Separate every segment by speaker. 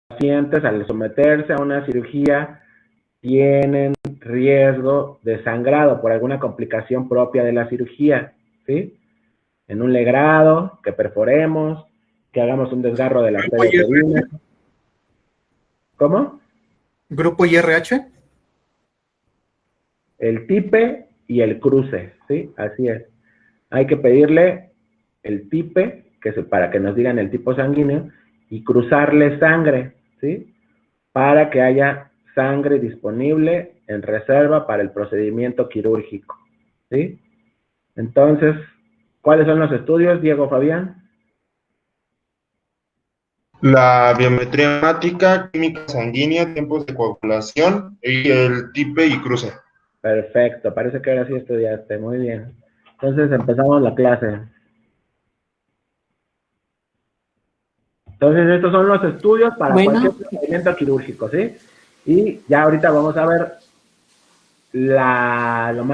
Speaker 1: pacientes al someterse a una cirugía tienen riesgo de sangrado por alguna complicación propia de la cirugía, ¿sí? En un legrado, que perforemos, que hagamos un desgarro de la arteria uterina. ¿Cómo?
Speaker 2: ¿Grupo IRH?
Speaker 1: El tipe y el cruce, ¿sí? Así es. Hay que pedirle el tipe, que es para que nos digan el tipo sanguíneo, y cruzarle sangre, ¿sí? Para que haya sangre disponible en reserva para el procedimiento quirúrgico, ¿sí? Entonces, ¿cuáles son los estudios, Diego Fabián?
Speaker 3: La biometría hemática, química sanguínea, tiempos de coagulación y el tipe y cruce.
Speaker 1: Perfecto, parece que ahora sí estudiaste, muy bien. Entonces empezamos la clase. Entonces estos son los estudios para cualquier procedimiento quirúrgico, ¿sí? Y ya ahorita vamos a ver lo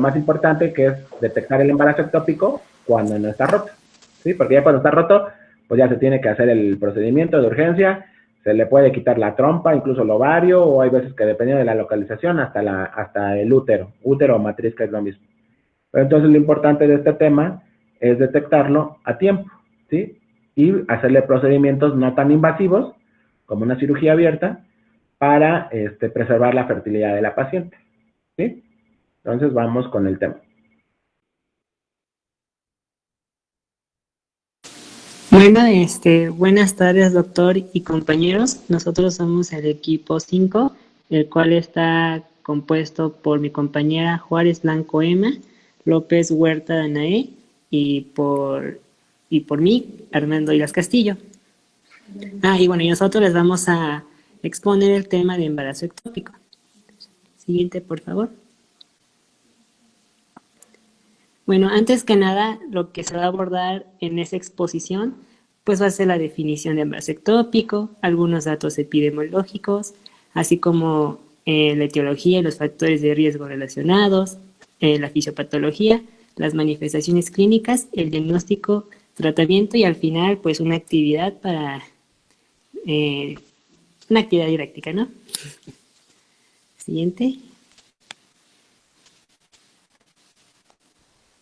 Speaker 1: más importante, que es detectar el embarazo ectópico cuando no está roto, ¿sí? Porque ya cuando está roto, pues ya se tiene que hacer el procedimiento de urgencia, se le puede quitar la trompa, incluso el ovario, o hay veces que dependiendo de la localización, hasta el útero o matriz, que es lo mismo. Pero entonces lo importante de este tema es detectarlo a tiempo, ¿sí? Y hacerle procedimientos no tan invasivos, como una cirugía abierta, para preservar la fertilidad de la paciente, ¿sí? Entonces vamos con el tema.
Speaker 4: Bueno, buenas tardes, doctor y compañeros. Nosotros somos el equipo 5, el cual está compuesto por mi compañera Juárez Blanco Emma, López Huerta Danae y por mí, Armando Hilas Castillo. Y bueno, y nosotros les vamos a exponer el tema de embarazo ectópico. Siguiente, por favor. Bueno, antes que nada, lo que se va a abordar en esta exposición, pues va a ser la definición de embarazo ectópico, algunos datos epidemiológicos, así como la etiología y los factores de riesgo relacionados, la fisiopatología, las manifestaciones clínicas, el diagnóstico, tratamiento y al final, pues una actividad una actividad didáctica, ¿no? Siguiente.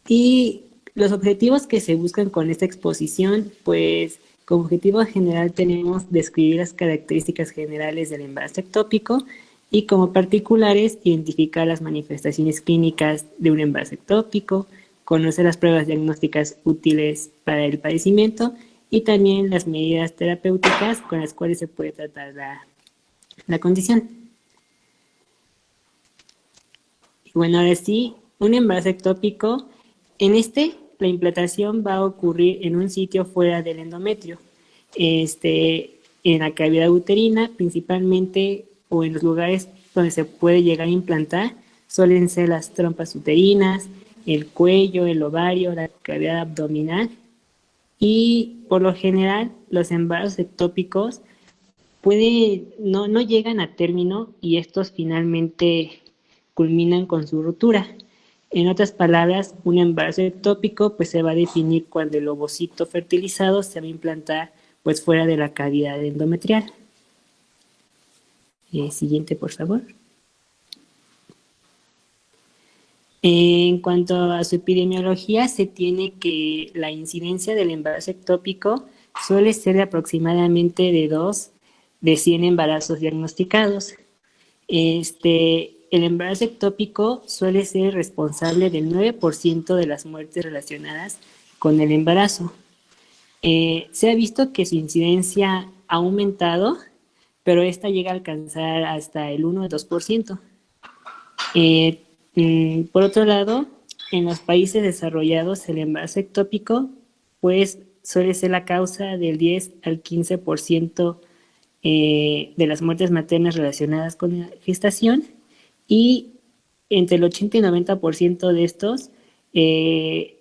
Speaker 4: Y los objetivos que se buscan con esta exposición, pues como objetivo general tenemos describir las características generales del embarazo ectópico y como particulares identificar las manifestaciones clínicas de un embarazo ectópico, conocer las pruebas diagnósticas útiles para el padecimiento y también las medidas terapéuticas con las cuales se puede tratar la condición. Y bueno, ahora sí, un embarazo ectópico. En la implantación va a ocurrir en un sitio fuera del endometrio, en la cavidad uterina principalmente, o en los lugares donde se puede llegar a implantar, suelen ser las trompas uterinas, el cuello, el ovario, la cavidad abdominal, y por lo general los embarazos ectópicos no llegan a término y estos finalmente culminan con su ruptura. En otras palabras, un embarazo ectópico pues se va a definir cuando el ovocito fertilizado se va a implantar pues fuera de la cavidad endometrial. Siguiente, por favor. En cuanto a su epidemiología, se tiene que la incidencia del embarazo ectópico suele ser de aproximadamente de 2 de 100 embarazos diagnosticados. El embarazo ectópico suele ser responsable del 9% de las muertes relacionadas con el embarazo. Se ha visto que su incidencia ha aumentado, pero esta llega a alcanzar hasta el 1 o 2%. Por otro lado, en los países desarrollados, el embarazo ectópico pues, suele ser la causa del 10 al 15% de las muertes maternas relacionadas con la gestación, y entre el 80 y 90% de estos, el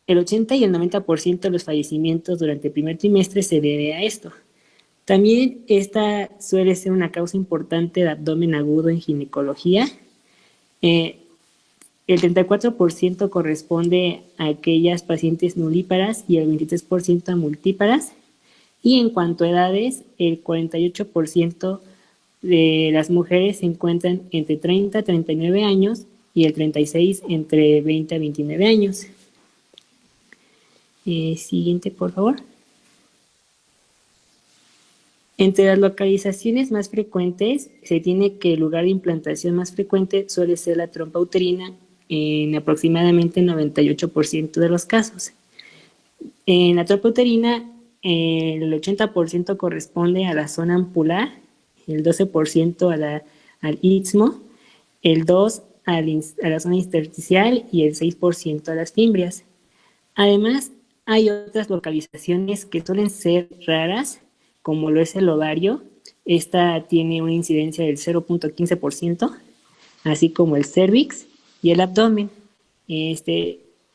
Speaker 4: 80 y el 90% de los fallecimientos durante el primer trimestre se debe a esto. También esta suele ser una causa importante de abdomen agudo en ginecología. El 34% corresponde a aquellas pacientes nulíparas y el 23% a multíparas. Y en cuanto a edades, el 48% de las mujeres se encuentran entre 30 a 39 años y el 36% entre 20 a 29 años. Siguiente, por favor. Entre las localizaciones más frecuentes, se tiene que el lugar de implantación más frecuente suele ser la trompa uterina en aproximadamente 98% de los casos. En la trompa uterina, el 80% corresponde a la zona ampular, el 12% al istmo, el 2% a la zona intersticial y el 6% a las fimbrias. Además, hay otras localizaciones que suelen ser raras, como lo es el ovario. Esta tiene una incidencia del 0.15%, así como el cérvix y el abdomen.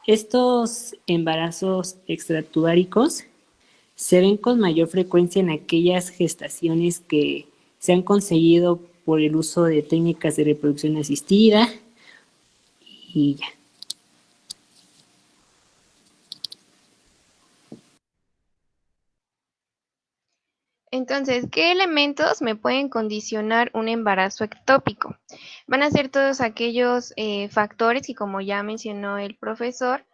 Speaker 4: Estos embarazos extratubáricos se ven con mayor frecuencia en aquellas gestaciones que se han conseguido por el uso de técnicas de reproducción asistida y ya.
Speaker 5: Entonces, ¿qué elementos me pueden condicionar un embarazo ectópico? Van a ser todos aquellos factores que, como ya mencionó el profesor,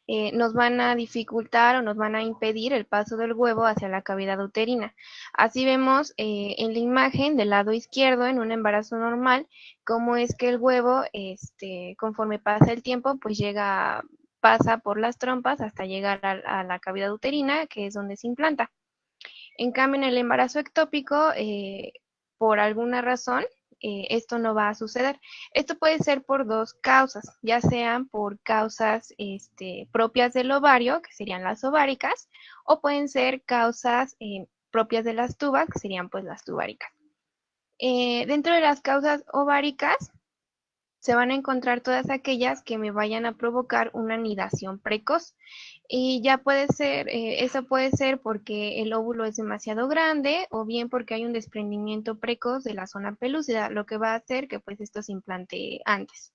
Speaker 5: nos van a dificultar o nos van a impedir el paso del huevo hacia la cavidad uterina. Así vemos en la imagen del lado izquierdo, en un embarazo normal, cómo es que el huevo, conforme pasa el tiempo, pues pasa por las trompas hasta llegar a la cavidad uterina, que es donde se implanta. En cambio, en el embarazo ectópico, por alguna razón, esto no va a suceder. Esto puede ser por dos causas, ya sean por causas propias del ovario, que serían las ováricas, o pueden ser causas propias de las tubas, que serían pues las tubáricas. Dentro de las causas ováricas, se van a encontrar todas aquellas que me vayan a provocar una anidación precoz. Y ya puede ser, eso puede ser porque el óvulo es demasiado grande o bien porque hay un desprendimiento precoz de la zona pelúcida, lo que va a hacer que pues esto se implante antes.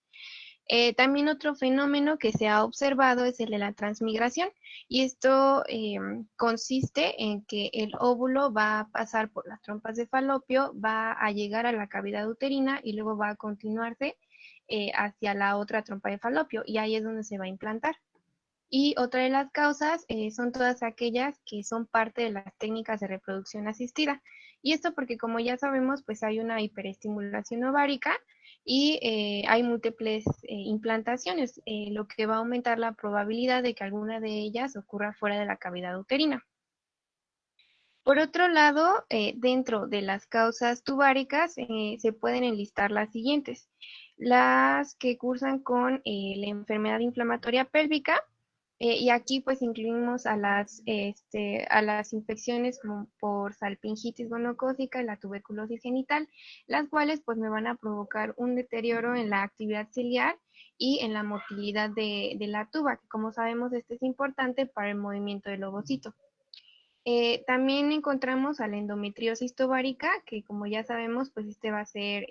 Speaker 5: También otro fenómeno que se ha observado es el de la transmigración y esto consiste en que el óvulo va a pasar por las trompas de falopio, va a llegar a la cavidad uterina y luego va a continuarse hacia la otra trompa de falopio y ahí es donde se va a implantar. Y otra de las causas son todas aquellas que son parte de las técnicas de reproducción asistida. Y esto porque como ya sabemos, pues hay una hiperestimulación ovárica y hay múltiples implantaciones, lo que va a aumentar la probabilidad de que alguna de ellas ocurra fuera de la cavidad uterina. Por otro lado, dentro de las causas tubáricas se pueden enlistar las siguientes. Las que cursan con la enfermedad inflamatoria pélvica, y aquí pues incluimos a las infecciones como por salpingitis gonocócica y la tuberculosis genital, las cuales pues me van a provocar un deterioro en la actividad ciliar y en la motilidad de la tuba, que como sabemos esto es importante para el movimiento del ovocito. También encontramos a la endometriosis továrica, que como ya sabemos, pues este va a ser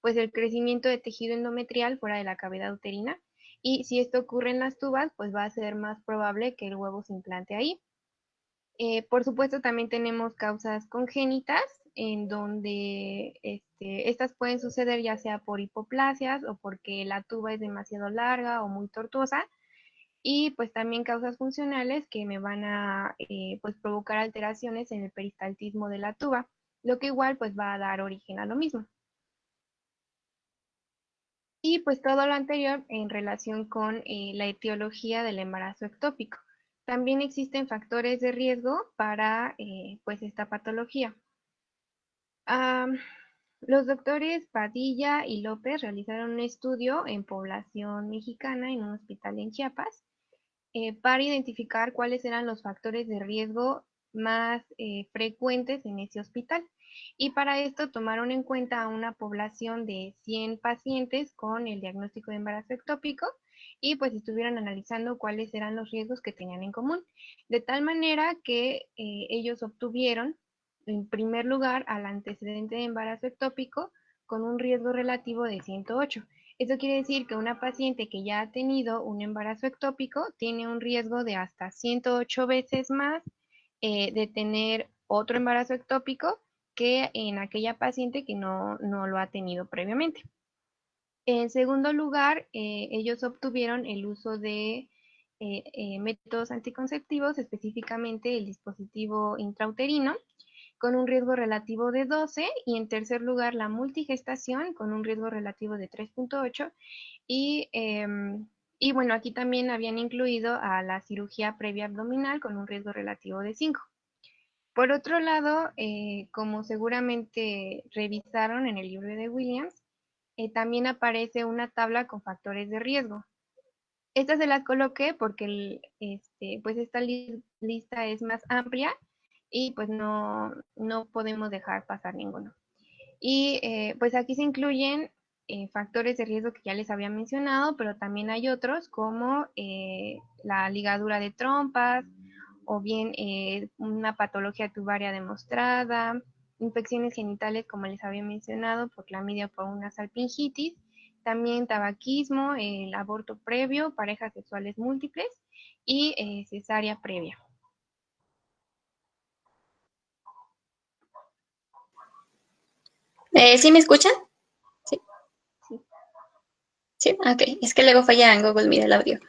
Speaker 5: pues el crecimiento de tejido endometrial fuera de la cavidad uterina. Y si esto ocurre en las tubas, pues va a ser más probable que el huevo se implante ahí. Por supuesto, también tenemos causas congénitas, en donde estas pueden suceder ya sea por hipoplasias o porque la tuba es demasiado larga o muy tortuosa. Y pues también causas funcionales que me van a pues provocar alteraciones en el peristaltismo de la tuba, lo que igual pues va a dar origen a lo mismo. Y pues todo lo anterior en relación con la etiología del embarazo ectópico. También existen factores de riesgo para pues esta patología. Los doctores Padilla y López realizaron un estudio en población mexicana en un hospital en Chiapas para identificar cuáles eran los factores de riesgo más frecuentes en ese hospital. Y para esto tomaron en cuenta a una población de 100 pacientes con el diagnóstico de embarazo ectópico y pues estuvieron analizando cuáles eran los riesgos que tenían en común. De tal manera que ellos obtuvieron, en primer lugar, al antecedente de embarazo ectópico con un riesgo relativo de 108. Esto quiere decir que una paciente que ya ha tenido un embarazo ectópico tiene un riesgo de hasta 108 veces más de tener otro embarazo ectópico que en aquella paciente que no lo ha tenido previamente. En segundo lugar, ellos obtuvieron el uso de métodos anticonceptivos, específicamente el dispositivo intrauterino, con un riesgo relativo de 12, y en tercer lugar la multigestación con un riesgo relativo de 3.8, y bueno, aquí también habían incluido a la cirugía previa abdominal con un riesgo relativo de 5. Por otro lado, como seguramente revisaron en el libro de Williams, también aparece una tabla con factores de riesgo. Estas se las coloqué porque pues esta lista es más amplia y pues no podemos dejar pasar ninguno. Y pues aquí se incluyen factores de riesgo que ya les había mencionado, pero también hay otros como la ligadura de trompas, o bien una patología tubaria demostrada, infecciones genitales como les había mencionado por clamidia o por una salpingitis, también tabaquismo, el aborto previo, parejas sexuales múltiples y cesárea previa.
Speaker 6: ¿Sí me escuchan? Sí. Sí, ok. Es que luego falla en Google, mira el audio.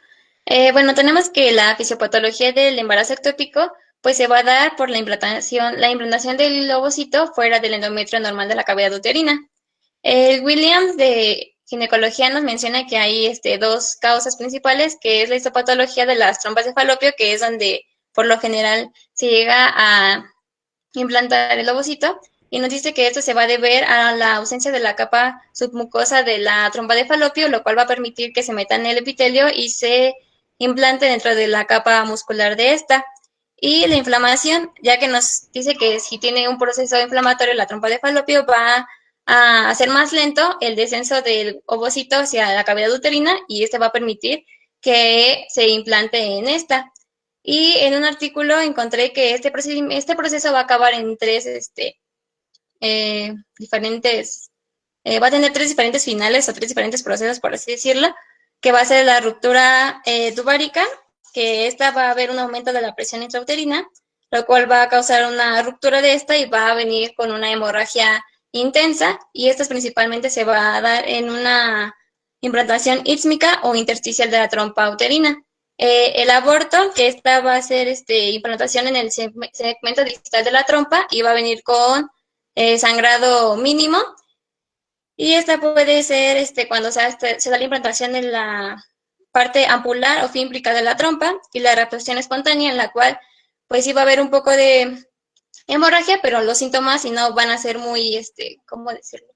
Speaker 6: Bueno, tenemos que la fisiopatología del embarazo ectópico pues se va a dar por la implantación del ovocito fuera del endometrio normal de la cavidad uterina. El Williams de ginecología nos menciona que hay dos causas principales, que es la histopatología de las trompas de falopio, que es donde por lo general se llega a implantar el ovocito, y nos dice que esto se va a deber a la ausencia de la capa submucosa de la trompa de falopio, lo cual va a permitir que se meta en el epitelio y se implante dentro de la capa muscular de esta. Y la inflamación, ya que nos dice que si tiene un proceso inflamatorio la trompa de falopio, va a hacer más lento el descenso del ovocito hacia la cavidad uterina, y este va a permitir que se implante en esta. Y en un artículo encontré que este proceso va a acabar en diferentes, va a tener tres diferentes finales o tres diferentes procesos, por así decirlo, que va a ser la ruptura tubárica, que esta va a haber un aumento de la presión intrauterina, lo cual va a causar una ruptura de esta y va a venir con una hemorragia intensa, y esta principalmente se va a dar en una implantación ísmica o intersticial de la trompa uterina. El aborto, que esta va a ser implantación en el segmento distal de la trompa y va a venir con sangrado mínimo, y esta puede ser cuando se da la implantación en la parte ampular o fímbrica de la trompa, y la reabsorción espontánea, en la cual pues sí va a haber un poco de hemorragia, pero los síntomas sí no van a ser muy, ¿cómo decirlo?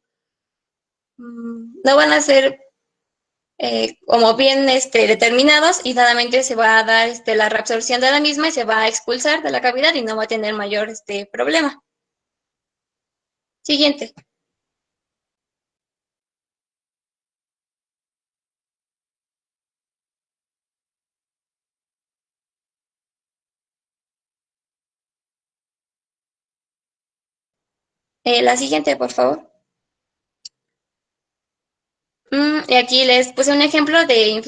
Speaker 6: No van a ser como bien determinados, y solamente se va a dar la reabsorción de la misma y se va a expulsar de la cavidad y no va a tener mayor problema. Siguiente. La siguiente, por favor. Y aquí les puse un ejemplo de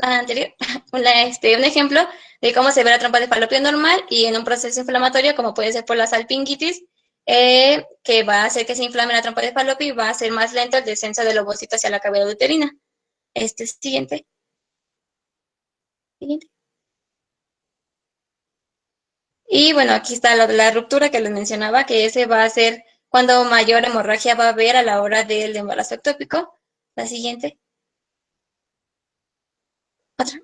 Speaker 6: anterior, un ejemplo de cómo se ve la trompa de falopio normal y en un proceso inflamatorio, como puede ser por la salpingitis, que va a hacer que se inflame la trompa de falopio y va a hacer más lento el descenso del ovocito hacia la cavidad uterina. Siguiente. Siguiente. Y bueno, aquí está la ruptura que les mencionaba, que ese va a ser cuando mayor hemorragia va a haber a la hora del embarazo ectópico. La siguiente. Otra.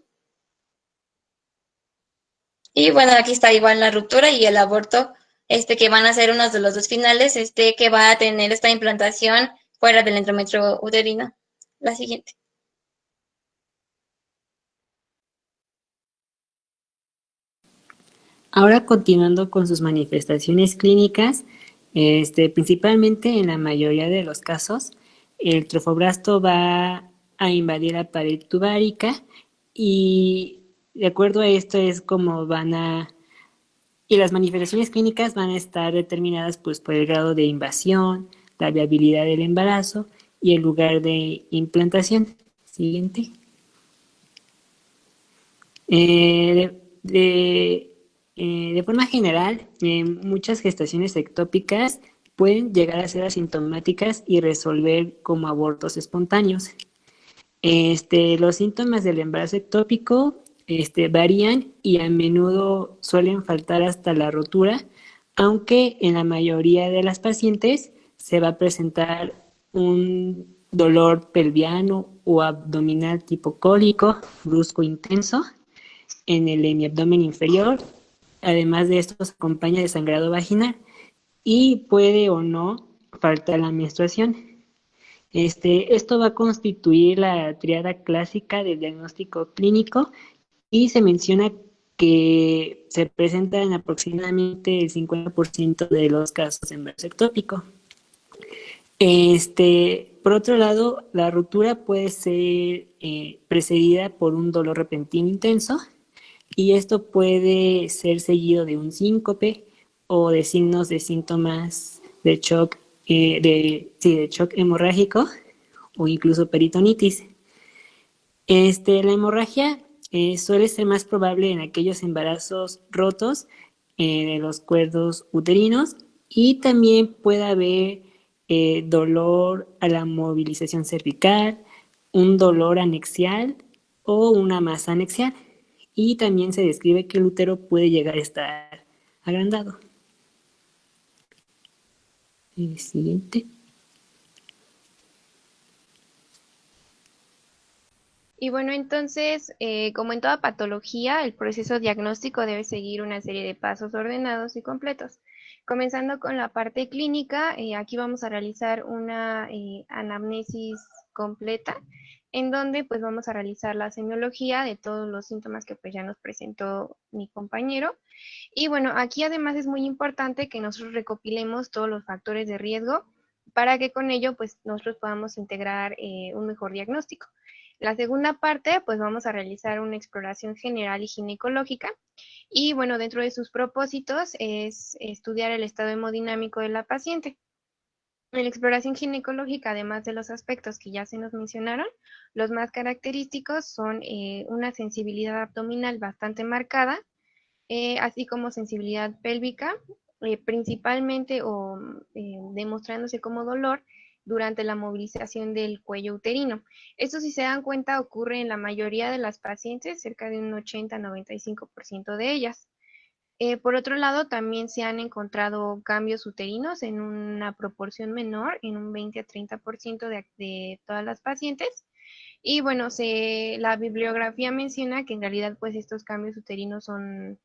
Speaker 6: Y bueno, aquí está igual la ruptura y el aborto, que van a ser uno de los dos finales, que va a tener esta implantación fuera del endometrio uterino. La siguiente.
Speaker 4: Ahora continuando con sus manifestaciones clínicas, principalmente en la mayoría de los casos, el trofoblasto va a invadir la pared tubárica, y de acuerdo a esto es como y las manifestaciones clínicas van a estar determinadas pues por el grado de invasión, la viabilidad del embarazo y el lugar de implantación. Siguiente. De forma general, muchas gestaciones ectópicas pueden llegar a ser asintomáticas y resolver como abortos espontáneos. Los síntomas del embarazo ectópico varían y a menudo suelen faltar hasta la rotura, aunque en la mayoría de las pacientes se va a presentar un dolor pelviano o abdominal tipo cólico, brusco intenso, en el hemiabdomen inferior. Además de esto, se acompaña de sangrado vaginal y puede o no faltar la menstruación. Esto va a constituir la triada clásica del diagnóstico clínico y se menciona que se presenta en aproximadamente el 50% de los casos de embarazo ectópico. Por otro lado, la ruptura puede ser precedida por un dolor repentino intenso y esto puede ser seguido de un síncope o de signos de síntomas de shock, de shock hemorrágico o incluso peritonitis. La hemorragia suele ser más probable en aquellos embarazos rotos de los cuerdos uterinos y también puede haber dolor a la movilización cervical, un dolor anexial o una masa anexial. Y también se describe que el útero puede llegar a estar agrandado. El siguiente.
Speaker 5: Y bueno, entonces, como en toda patología, el proceso diagnóstico debe seguir una serie de pasos ordenados y completos. Comenzando con la parte clínica, aquí vamos a realizar una anamnesis completa, en donde pues vamos a realizar la semiología de todos los síntomas que pues ya nos presentó mi compañero. Y bueno, aquí además es muy importante que nosotros recopilemos todos los factores de riesgo para que con ello pues nosotros podamos integrar un mejor diagnóstico. La segunda parte, pues vamos a realizar una exploración general y ginecológica. Y bueno, dentro de sus propósitos es estudiar el estado hemodinámico de la paciente. En la exploración ginecológica, además de los aspectos que ya se nos mencionaron, los más característicos son una sensibilidad abdominal bastante marcada, así como sensibilidad pélvica, principalmente o demostrándose como dolor durante la movilización del cuello uterino. Esto, si se dan cuenta, ocurre en la mayoría de las pacientes, cerca de un 80-95% de ellas. Por otro lado, también se han encontrado cambios uterinos en una proporción menor, en un 20-30% de todas las pacientes. Y bueno, la bibliografía menciona que en realidad pues estos cambios uterinos son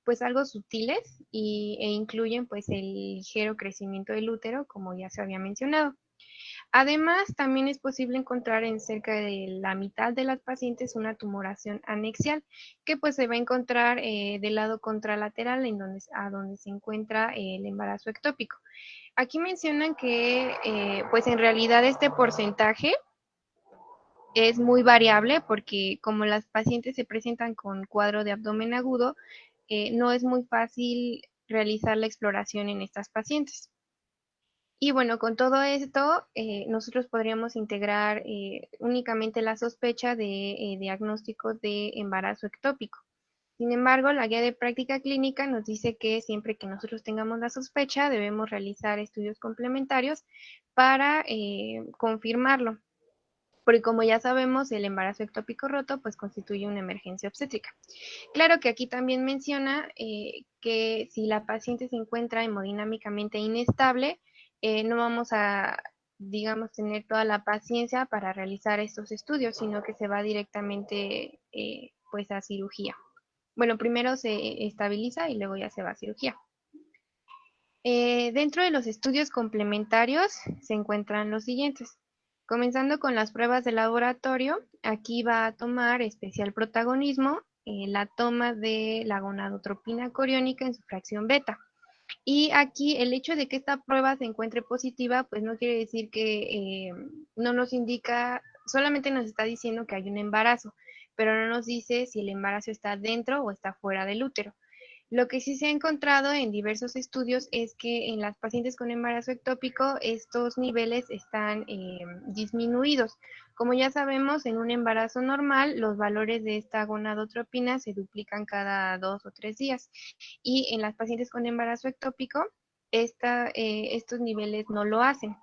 Speaker 5: pues algo sutiles e incluyen pues el ligero crecimiento del útero, como ya se había mencionado. Además, también es posible encontrar en cerca de la mitad de las pacientes una tumoración anexial, que pues se va a encontrar del lado contralateral a donde se encuentra el embarazo ectópico. Aquí mencionan que pues en realidad este porcentaje es muy variable porque como las pacientes se presentan con cuadro de abdomen agudo, no es muy fácil realizar la exploración en estas pacientes. Y bueno, con todo esto, nosotros podríamos integrar únicamente la sospecha de diagnóstico de embarazo ectópico. Sin embargo, la guía de práctica clínica nos dice que siempre que nosotros tengamos la sospecha, debemos realizar estudios complementarios para confirmarlo. Porque como ya sabemos, el embarazo ectópico roto pues constituye una emergencia obstétrica. Claro que aquí también menciona que si la paciente se encuentra hemodinámicamente inestable, no vamos a, digamos, tener toda la paciencia para realizar estos estudios, sino que se va directamente pues a cirugía. Bueno, primero se estabiliza y luego ya se va a cirugía. Dentro de los estudios complementarios se encuentran los siguientes. Comenzando con las pruebas de laboratorio, aquí va a tomar especial protagonismo la toma de la gonadotropina coriónica en su fracción beta. Y aquí el hecho de que esta prueba se encuentre positiva, pues no quiere decir que no nos indica, solamente nos está diciendo que hay un embarazo, pero no nos dice si el embarazo está dentro o está fuera del útero. Lo que sí se ha encontrado en diversos estudios es que en las pacientes con embarazo ectópico estos niveles están disminuidos. Como ya sabemos, en un embarazo normal los valores de esta gonadotropina se duplican cada 2 o 3 días y en las pacientes con embarazo ectópico estos niveles no lo hacen.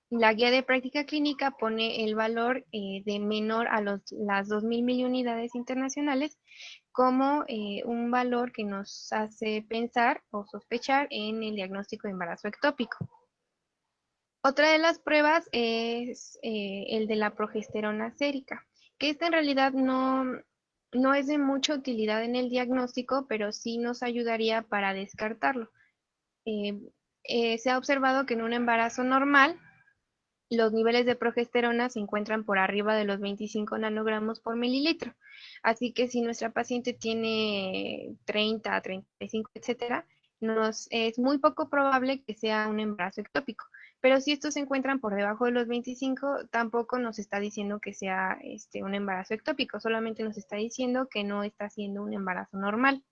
Speaker 5: La guía de práctica clínica pone el valor de menor a las 2.000 miliunidades internacionales como un valor que nos hace pensar o sospechar en el diagnóstico de embarazo ectópico. Otra de las pruebas es el de la progesterona sérica, que esta en realidad no es de mucha utilidad en el diagnóstico, pero sí nos ayudaría para descartarlo. Eh, Se ha observado que en un embarazo normal, los niveles de progesterona se encuentran por arriba de los 25 nanogramos por mililitro. Así que si nuestra paciente tiene 30, 35, etcétera, es muy poco probable que sea un embarazo ectópico. Pero si estos se encuentran por debajo de los 25, tampoco nos está diciendo que sea un embarazo ectópico, solamente nos está diciendo que no está siendo un embarazo normal.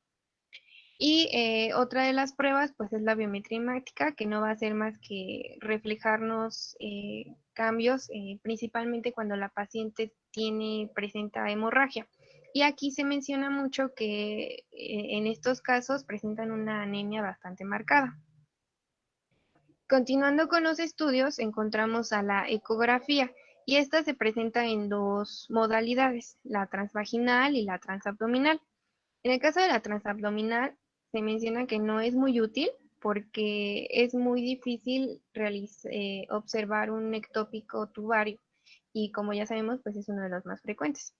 Speaker 5: Y otra de las pruebas, pues es la biometría hemática, que no va a ser más que reflejarnos cambios, principalmente cuando la paciente presenta hemorragia. Y aquí se menciona mucho que en estos casos presentan una anemia bastante marcada. Continuando con los estudios, encontramos a la ecografía, y esta se presenta en dos modalidades, la transvaginal y la transabdominal. En el caso de la transabdominal, se menciona que no es muy útil porque es muy difícil observar un ectópico tubario y como ya sabemos, pues es uno de los más frecuentes.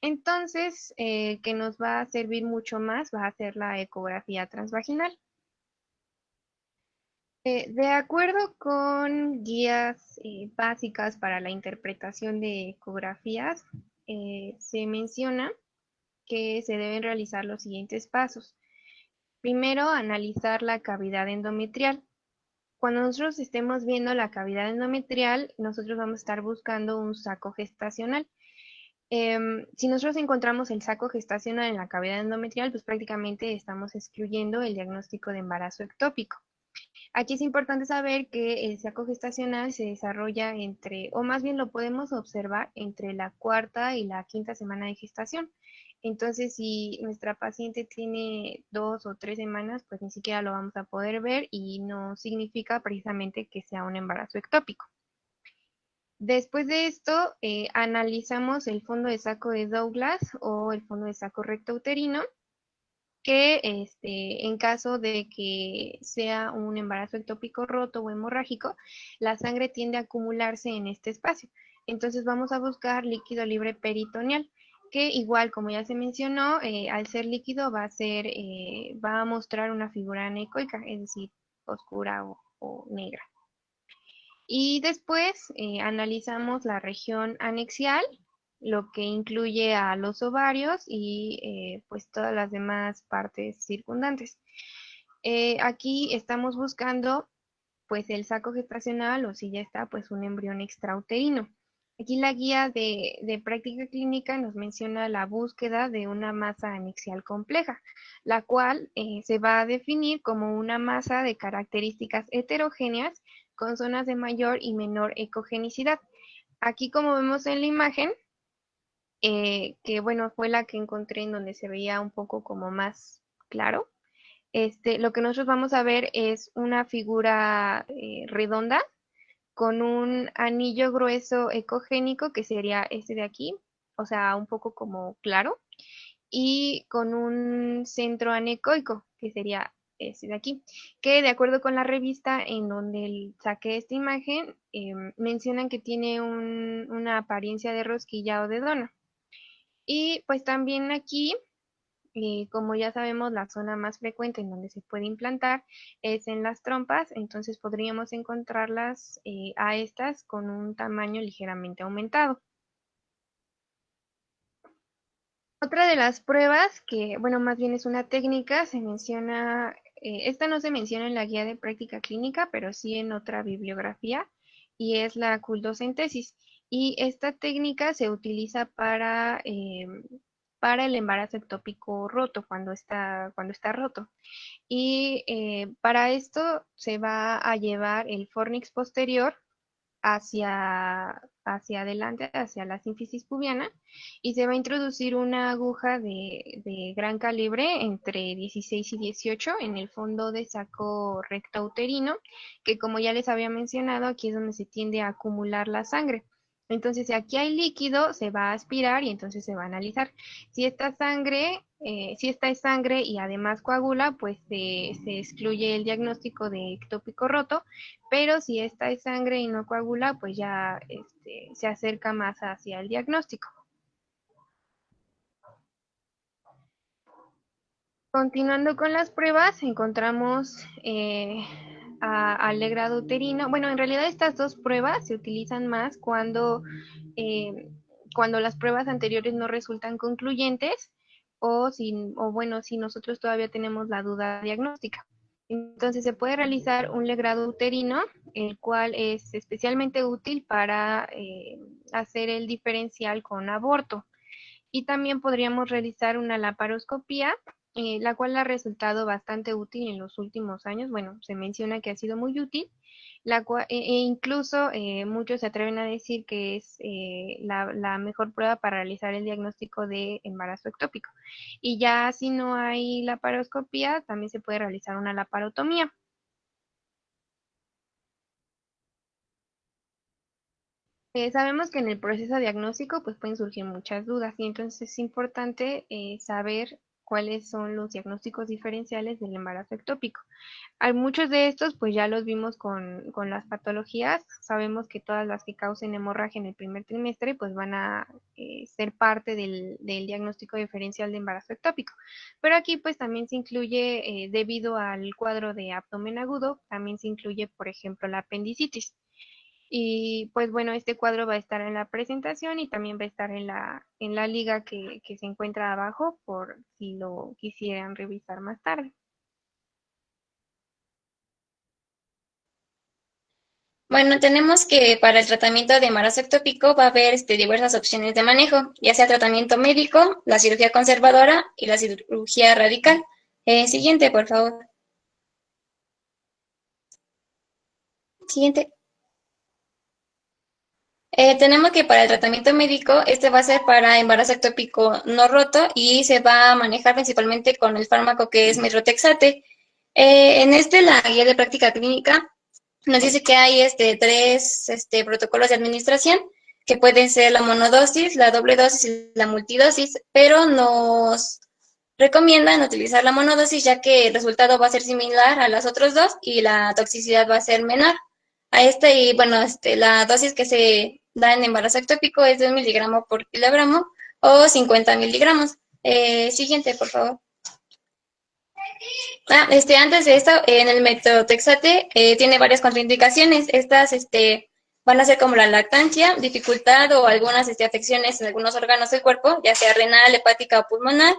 Speaker 5: Entonces, que nos va a servir mucho más va a ser la ecografía transvaginal. De acuerdo con guías básicas para la interpretación de ecografías, se menciona que se deben realizar los siguientes pasos. Primero, analizar la cavidad endometrial. Cuando nosotros estemos viendo la cavidad endometrial, nosotros vamos a estar buscando un saco gestacional. Si nosotros encontramos el saco gestacional en la cavidad endometrial, pues prácticamente estamos excluyendo el diagnóstico de embarazo ectópico. Aquí es importante saber que el saco gestacional se desarrolla o más bien lo podemos observar entre la cuarta y la quinta semana de gestación. Entonces, si nuestra paciente tiene 2 o 3 semanas, pues ni siquiera lo vamos a poder ver y no significa precisamente que sea un embarazo ectópico. Después de esto, analizamos el fondo de saco de Douglas o el fondo de saco rectouterino, que en caso de que sea un embarazo ectópico roto o hemorrágico, la sangre tiende a acumularse en este espacio. Entonces vamos a buscar líquido libre peritoneal, que igual como ya se mencionó, al ser líquido va a mostrar una figura anecoica, es decir, oscura o negra. Y después analizamos la región anexial, lo que incluye a los ovarios y pues todas las demás partes circundantes. Aquí estamos buscando pues el saco gestacional o si ya está pues un embrión extrauterino. Aquí la guía de práctica clínica nos menciona la búsqueda de una masa anexial compleja, la cual se va a definir como una masa de características heterogéneas con zonas de mayor y menor ecogenicidad. Aquí como vemos en la imagen, que bueno, fue la que encontré en donde se veía un poco como más claro. Lo que nosotros vamos a ver es una figura redonda con un anillo grueso ecogénico, que sería este de aquí, o sea, un poco como claro, y con un centro anecoico, que sería este de aquí, que de acuerdo con la revista en donde saqué esta imagen, mencionan que tiene una apariencia de rosquilla o de dona. Y pues también aquí, como ya sabemos, la zona más frecuente en donde se puede implantar es en las trompas, entonces podríamos encontrarlas a estas con un tamaño ligeramente aumentado. Otra de las pruebas, que bueno, más bien es una técnica, se menciona, esta no se menciona en la guía de práctica clínica, pero sí en otra bibliografía, y es la cultocentesis. Y esta técnica se utiliza para para el embarazo ectópico roto, cuando está roto. Y para esto se va a llevar el fornix posterior hacia adelante, hacia la sínfisis pubiana, y se va a introducir una aguja de gran calibre entre 16 y 18 en el fondo de saco rectouterino, que como ya les había mencionado, aquí es donde se tiende a acumular la sangre. Entonces, si aquí hay líquido, se va a aspirar y entonces se va a analizar. Si esta es sangre y además coagula, pues se excluye el diagnóstico de ectópico roto, pero si esta es sangre y no coagula, pues ya se acerca más hacia el diagnóstico. Continuando con las pruebas, encontramos al legrado uterino. Bueno, en realidad estas dos pruebas se utilizan más cuando las pruebas anteriores no resultan concluyentes o si nosotros todavía tenemos la duda diagnóstica. Entonces se puede realizar un legrado uterino, el cual es especialmente útil para hacer el diferencial con aborto. Y también podríamos realizar una laparoscopía, la cual ha resultado bastante útil en los últimos años. Bueno, se menciona que ha sido muy útil, incluso muchos se atreven a decir que es la mejor prueba para realizar el diagnóstico de embarazo ectópico. Y ya si no hay laparoscopía, también se puede realizar una laparotomía. Sabemos que en el proceso diagnóstico pues pueden surgir muchas dudas y entonces es importante saber cuáles son los diagnósticos diferenciales del embarazo ectópico. Hay muchos de estos pues ya los vimos con las patologías. Sabemos que todas las que causen hemorragia en el primer trimestre pues van a ser parte del diagnóstico diferencial de embarazo ectópico. Pero aquí pues también se incluye, debido al cuadro de abdomen agudo, también se incluye por ejemplo la apendicitis. Y pues bueno, este cuadro va a estar en la presentación y también va a estar en la liga que se encuentra abajo por si lo quisieran revisar más tarde.
Speaker 6: Bueno, tenemos que para el tratamiento de embarazo ectópico va a haber diversas opciones de manejo, ya sea tratamiento médico, la cirugía conservadora y la cirugía radical. Siguiente, por favor. Siguiente. Tenemos que para el tratamiento médico, este va a ser para embarazo ectópico no roto y se va a manejar principalmente con el fármaco que es metrotexate. En la guía de práctica clínica nos dice que hay tres protocolos de administración que pueden ser la monodosis, la doble dosis y la multidosis, pero nos recomiendan utilizar la monodosis ya que el resultado va a ser similar a las otras dos y la toxicidad va a ser menor. Y bueno, la dosis que se da en embarazo ectópico es de 1 miligramo por kilogramo o 50 miligramos. Siguiente, por favor. Antes de esto, en el metotrexate tiene varias contraindicaciones. Estas van a ser como la lactancia, dificultad o algunas afecciones en algunos órganos del cuerpo, ya sea renal, hepática o pulmonar,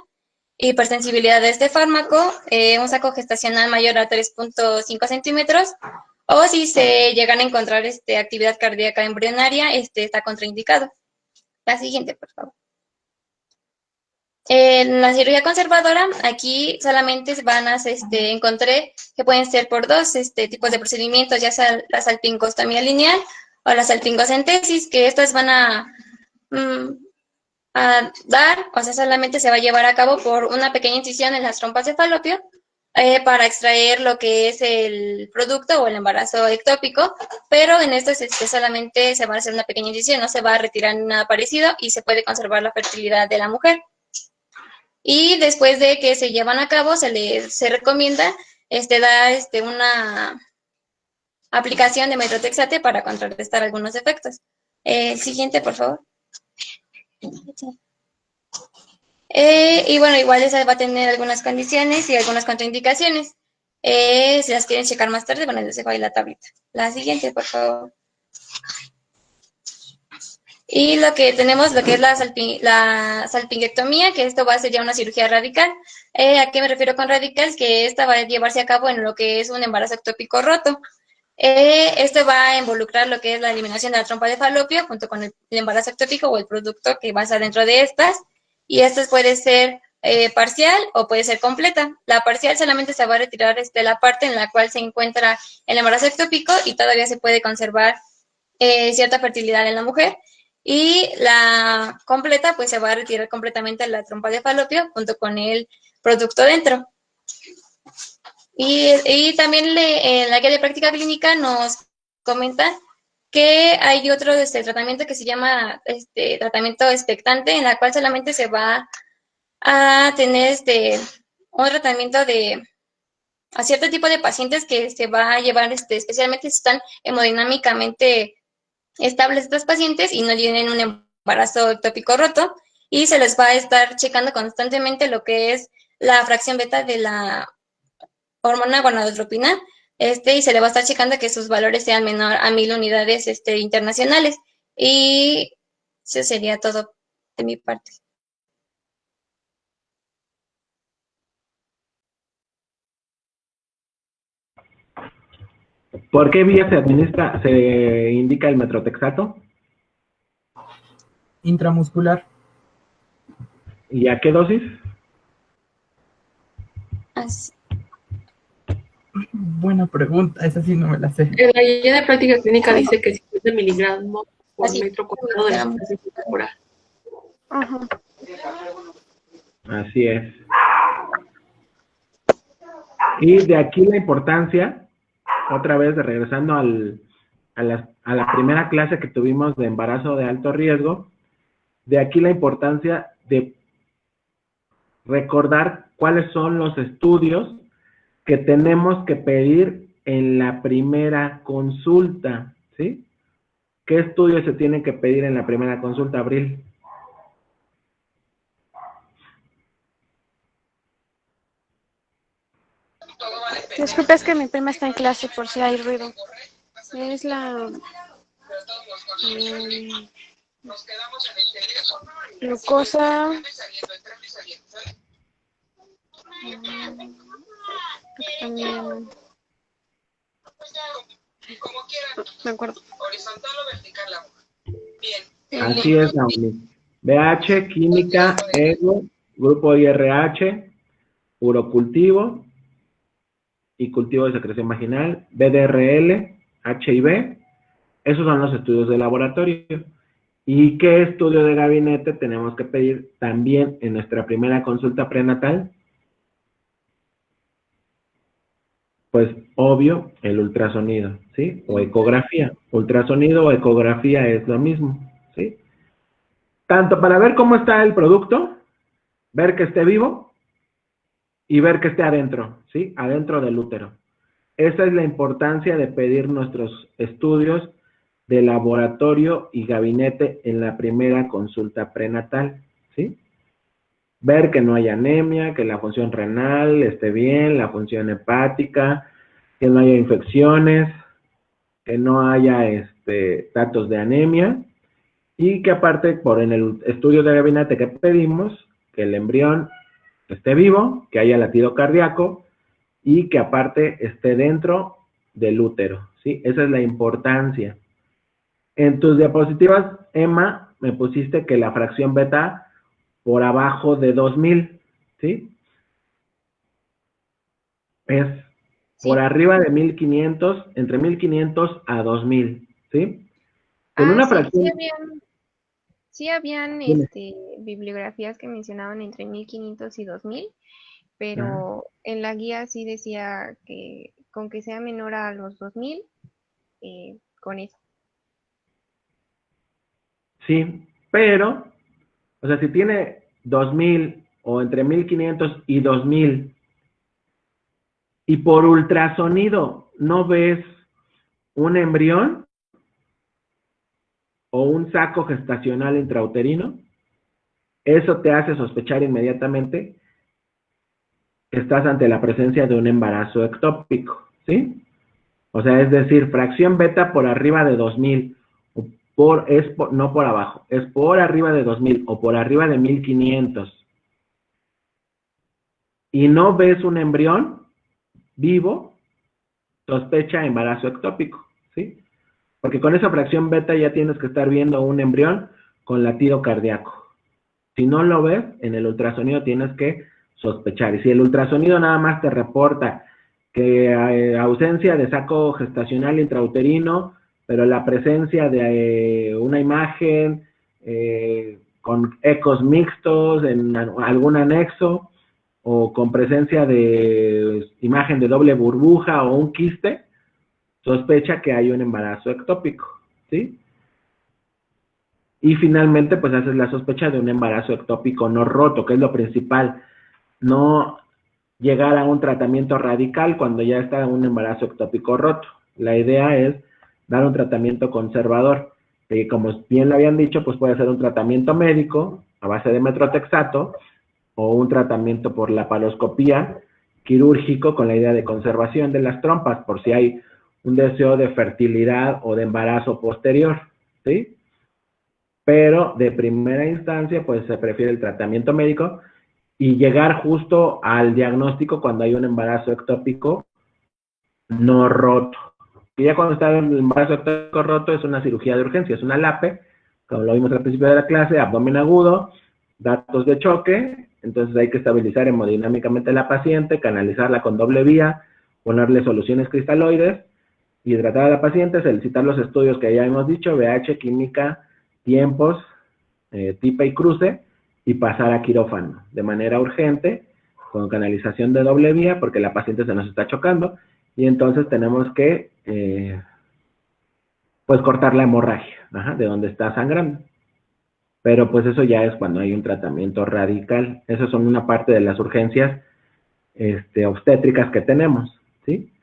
Speaker 6: hipersensibilidad de este fármaco, un saco gestacional mayor a 3.5 centímetros, o si se llegan a encontrar actividad cardíaca embrionaria, está contraindicado. La siguiente, por favor. En la cirugía conservadora, aquí solamente encontré que pueden ser por dos tipos de procedimientos, ya sea la salpingostomía lineal o la salpingocentesis, que estas van a solamente se va a llevar a cabo por una pequeña incisión en las trompas de falopio para extraer lo que es el producto o el embarazo ectópico, pero en esto solamente se va a hacer una pequeña incisión, no se va a retirar nada parecido y se puede conservar la fertilidad de la mujer. Y después de que se llevan a cabo, se recomienda dar una aplicación de metrotexate para contrarrestar algunos efectos. El siguiente, por favor. Y bueno, igual esa va a tener algunas condiciones y algunas contraindicaciones. Si las quieren checar más tarde, bueno, les dejo ahí la tablita. La siguiente, por favor. Y lo que tenemos, lo que es la salpingectomía, que esto va a ser ya una cirugía radical. ¿A qué me refiero con radical? Que esta va a llevarse a cabo en lo que es un embarazo ectópico roto. Esto va a involucrar lo que es la eliminación de la trompa de falopio junto con el embarazo ectópico o el producto que va a estar dentro de estas. y esta puede ser parcial o puede ser completa. La parcial solamente se va a retirar la parte en la cual se encuentra el embarazo ectópico y todavía se puede conservar cierta fertilidad en la mujer. Y la completa, pues se va a retirar completamente la trompa de falopio junto con el producto dentro. Y también en la guía de práctica clínica nos comentan que hay otro tratamiento que se llama tratamiento expectante, en la cual solamente se va a tener un tratamiento a cierto tipo de pacientes que se va a llevar especialmente si están hemodinámicamente estables estos pacientes y no tienen un embarazo ectópico roto, y se les va a estar checando constantemente lo que es la fracción beta de la hormona gonadotropina, y se le va a estar checando que sus valores sean menor a 1000 unidades internacionales. Y eso sería todo de mi parte.
Speaker 1: ¿Por qué vía se indica el metrotexato?
Speaker 2: Intramuscular.
Speaker 1: ¿Y a qué dosis?
Speaker 6: Así.
Speaker 2: Buena pregunta, esa sí no me la sé.
Speaker 7: En la guía de práctica clínica dice que 50 miligramos por
Speaker 6: Así.
Speaker 7: metro cuadrado de la sustancia corporal.
Speaker 5: Ajá.
Speaker 1: Así es. Y de aquí la importancia, otra vez regresando a la primera clase que tuvimos de embarazo de alto riesgo, de aquí la importancia de recordar cuáles son los estudios que tenemos que pedir en la primera consulta, ¿sí? ¿Qué estudios se tienen que pedir en la primera consulta, Abril?
Speaker 8: Disculpe, es que mi prima está en clase por si hay ruido. Es la glucosa. También. Me acuerdo.
Speaker 1: Así es, Naomi. BH, química, ego, grupo IRH, urocultivo y cultivo de secreción vaginal, BDRL, HIV. Esos son los estudios de laboratorio. ¿Y qué estudio de gabinete tenemos que pedir también en nuestra primera consulta prenatal? Pues obvio, el ultrasonido, ¿sí? O ecografía. Ultrasonido o ecografía es lo mismo, ¿sí? Tanto para ver cómo está el producto, ver que esté vivo y ver que esté adentro, ¿sí? Adentro del útero. Esa es la importancia de pedir nuestros estudios de laboratorio y gabinete en la primera consulta prenatal, ¿sí? Ver que no haya anemia, que la función renal esté bien, la función hepática, que no haya infecciones, que no haya datos de anemia, y que aparte, por en el estudio de gabinete que pedimos, que el embrión esté vivo, que haya latido cardíaco, y que aparte esté dentro del útero, ¿sí? Esa es la importancia. En tus diapositivas, Emma, me pusiste que la fracción beta por abajo de 2000, ¿sí? Es por arriba de 1500, entre 1500 a 2000, ¿sí? Con una fracción...
Speaker 5: Sí habían bibliografías que mencionaban entre 1500 y 2000, pero en la guía sí decía que con que sea menor a los 2000, con eso.
Speaker 1: Sí, pero, o sea, si tiene 2000 o entre 1500 y 2000 y por ultrasonido no ves un embrión o un saco gestacional intrauterino, eso te hace sospechar inmediatamente que estás ante la presencia de un embarazo ectópico, ¿sí? O sea, es decir, fracción beta por arriba de 2000, no por abajo, es por arriba de 2000 o por arriba de 1500. Y no ves un embrión vivo, sospecha embarazo ectópico, ¿sí? Porque con esa fracción beta ya tienes que estar viendo un embrión con latido cardíaco, Si no lo ves, en el ultrasonido tienes que sospechar. Y si el ultrasonido nada más te reporta que ausencia de saco gestacional intrauterino, pero la presencia de una imagen con ecos mixtos en algún anexo, o con presencia de imagen de doble burbuja o un quiste, sospecha que hay un embarazo ectópico, ¿sí? Y finalmente, pues haces la sospecha de un embarazo ectópico no roto, que es lo principal. No llegar a un tratamiento radical cuando ya está un embarazo ectópico roto. La idea es dar un tratamiento conservador. Como bien lo habían dicho, pues puede ser un tratamiento médico a base de metrotexato o un tratamiento por laparoscopía quirúrgico con la idea de conservación de las trompas, por si hay un deseo de fertilidad o de embarazo posterior, ¿sí? Pero de primera instancia, pues se prefiere el tratamiento médico y llegar justo al diagnóstico cuando hay un embarazo ectópico no roto. Y ya cuando está el embarazo ectópico roto es una cirugía de urgencia, es una LAPE, como lo vimos al principio de la clase, abdomen agudo, datos de choque, entonces hay que estabilizar hemodinámicamente a la paciente, canalizarla con doble vía, ponerle soluciones cristaloides, hidratar a la paciente, solicitar los estudios que ya hemos dicho, VH, química, tiempos, tipa y cruce, y pasar a quirófano de manera urgente, con canalización de doble vía, porque la paciente se nos está chocando, y entonces tenemos que, pues, cortar la hemorragia, de donde está sangrando. Pero pues eso ya es cuando hay un tratamiento radical. Esas son una parte de las urgencias obstétricas que tenemos, ¿sí?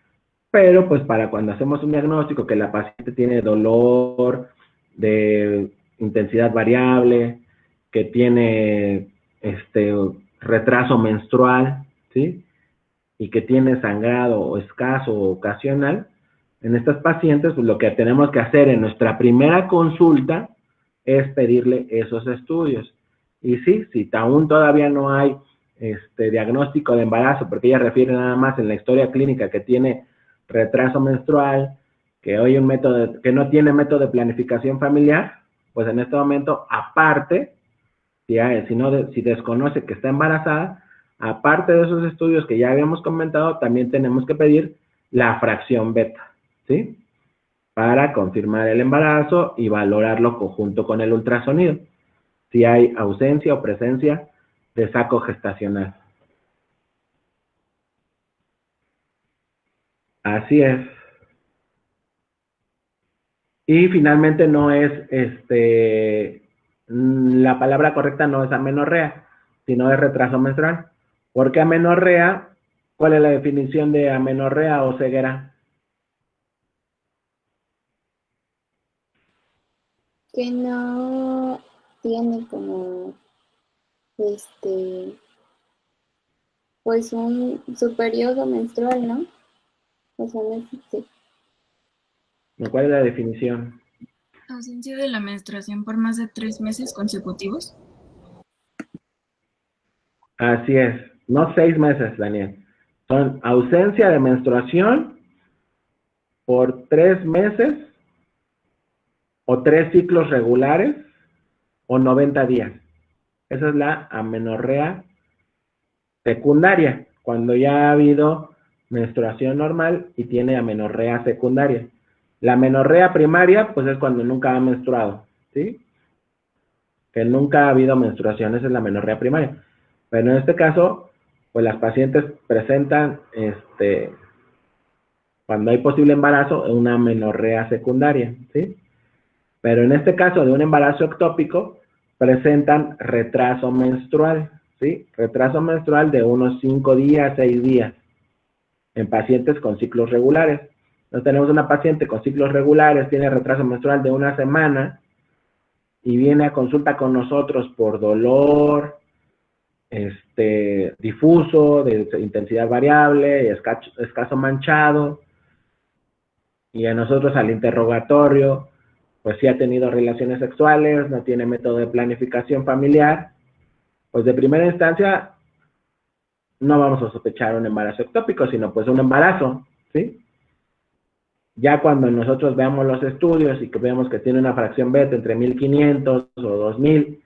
Speaker 1: Pero pues para cuando hacemos un diagnóstico que la paciente tiene dolor de intensidad variable, que tiene retraso menstrual, ¿sí? Y que tiene sangrado o escaso o ocasional, en estas pacientes pues lo que tenemos que hacer en nuestra primera consulta es pedirle esos estudios. Y sí, si aún todavía no hay diagnóstico de embarazo, porque ella refiere nada más en la historia clínica que tiene retraso menstrual, que hoy un método, que no tiene método de planificación familiar, pues en este momento, aparte, si desconoce que está embarazada, aparte de esos estudios que ya habíamos comentado, también tenemos que pedir la fracción beta, ¿sí? Para confirmar el embarazo y valorarlo junto con el ultrasonido, si hay ausencia o presencia de saco gestacional. Así es. Y finalmente no es, la palabra correcta no es amenorrea, sino es retraso menstrual. Porque amenorrea, ¿cuál es la definición de amenorrea o ceguera?
Speaker 9: Que no tiene como pues su periodo menstrual, ¿no? O sea, no existe.
Speaker 1: ¿Cuál es la definición?
Speaker 10: Ausencia de la menstruación por más de 3 meses consecutivos.
Speaker 1: Así es, no 6 meses, Daniel. Son ausencia de menstruación por 3 meses o 3 ciclos regulares o 90 días. Esa es la amenorrea secundaria, cuando ya ha habido menstruación normal y tiene amenorrea secundaria. La amenorrea primaria, pues es cuando nunca ha menstruado, ¿sí? Que nunca ha habido menstruación, esa es la amenorrea primaria. Pero en este caso, pues las pacientes presentan, cuando hay posible embarazo, una amenorrea secundaria, ¿sí? Pero en este caso de un embarazo ectópico, presentan retraso menstrual, ¿sí? Retraso menstrual de unos 5 días, 6 días, en pacientes con ciclos regulares. Entonces tenemos una paciente con ciclos regulares, tiene retraso menstrual de una semana, y viene a consulta con nosotros por dolor, difuso, de intensidad variable, escaso manchado, y a nosotros al interrogatorio, pues si ha tenido relaciones sexuales, no tiene método de planificación familiar, pues de primera instancia no vamos a sospechar un embarazo ectópico, sino pues un embarazo, ¿sí? Ya cuando nosotros veamos los estudios y que veamos que tiene una fracción beta entre 1500 o 2000,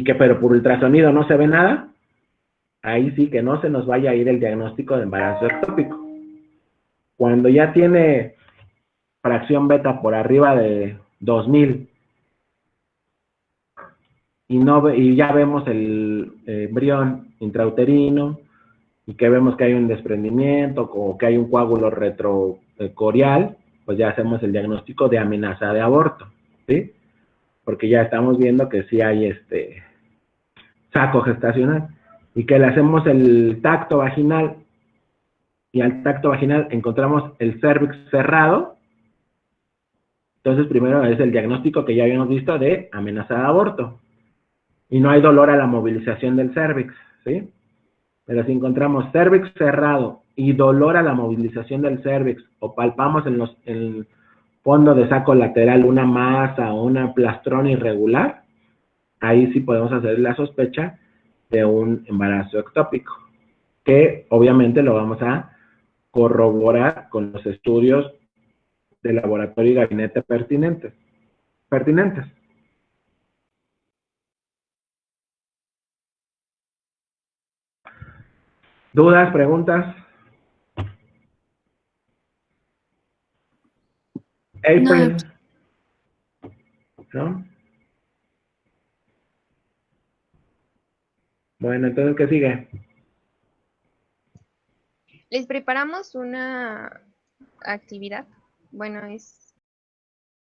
Speaker 1: pero por ultrasonido no se ve nada, ahí sí que no se nos vaya a ir el diagnóstico de embarazo ectópico. Cuando ya tiene fracción beta por arriba de 2000 y ya vemos el embrión intrauterino y que vemos que hay un desprendimiento o que hay un coágulo retrocorial, pues ya hacemos el diagnóstico de amenaza de aborto, ¿sí? Porque ya estamos viendo que sí hay saco gestacional y que le hacemos el tacto vaginal y al tacto vaginal encontramos el cérvix cerrado. Entonces primero es el diagnóstico que ya habíamos visto de amenaza de aborto y no hay dolor a la movilización del cérvix, ¿sí? Pero si encontramos cérvix cerrado y dolor a la movilización del cérvix o palpamos en el fondo de saco lateral una masa o una plastrón irregular, ahí sí podemos hacer la sospecha de un embarazo ectópico, que obviamente lo vamos a corroborar con los estudios de laboratorio y gabinete pertinentes. ¿Dudas, preguntas? April, ¿no? Bueno, entonces, ¿qué sigue?
Speaker 5: Les preparamos una actividad. Bueno, es